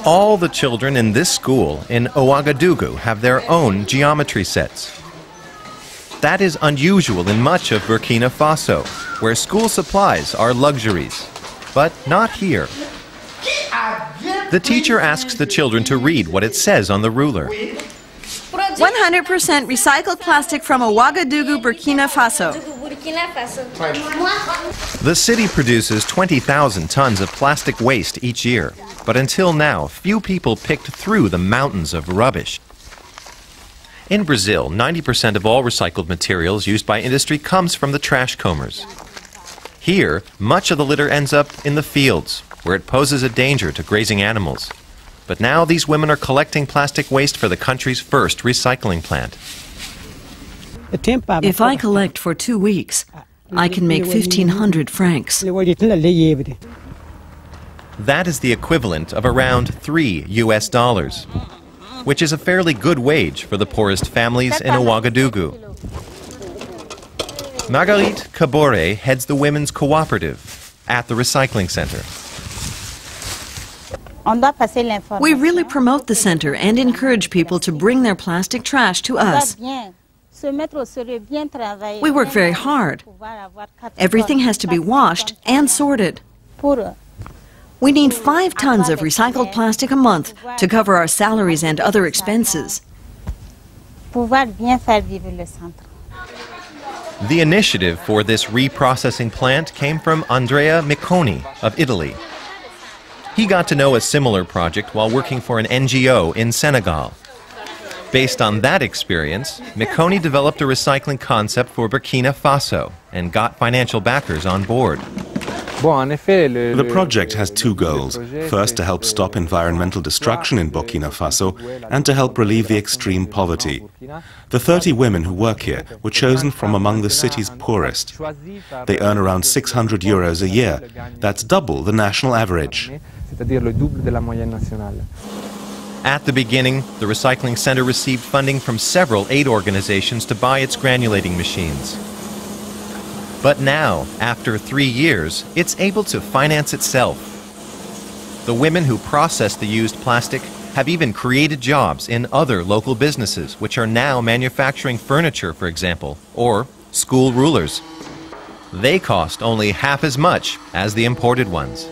All the children in this school in Ouagadougou have their own geometry sets. That is unusual in much of Burkina Faso, where school supplies are luxuries. But not here. The teacher asks the children to read what it says on the ruler. 100% recycled plastic from Ouagadougou, Burkina Faso. The city produces 20,000 tons of plastic waste each year, but until now, few people picked through the mountains of rubbish. In Brazil, 90% of all recycled materials used by industry comes from the trash combers. Here, much of the litter ends up in the fields, where it poses a danger to grazing animals. But now these women are collecting plastic waste for the country's first recycling plant. If I collect for 2 weeks, I can make 1,500 francs. That is the equivalent of around $3 US, which is a fairly good wage for the poorest families in Ouagadougou. Marguerite Cabore heads the women's cooperative at the recycling center. We really promote the center and encourage people to bring their plastic trash to us. We work very hard. Everything has to be washed and sorted. We need 5 tons of recycled plastic a month to cover our salaries and other expenses. The initiative for this reprocessing plant came from Andrea Micconi of Italy. He got to know a similar project while working for an NGO in Senegal. Based on that experience, Micconi developed a recycling concept for Burkina Faso and got financial backers on board. The project has 2 goals. First, to help stop environmental destruction in Burkina Faso and to help relieve the extreme poverty. The 30 women who work here were chosen from among the city's poorest. They earn around 600 euros a year. That's double the national average. At the beginning, the recycling center received funding from several aid organizations to buy its granulating machines. But now, after 3 years, it's able to finance itself. The women who process the used plastic have even created jobs in other local businesses, which are now manufacturing furniture, for example, or school rulers. They cost only half as much as the imported ones.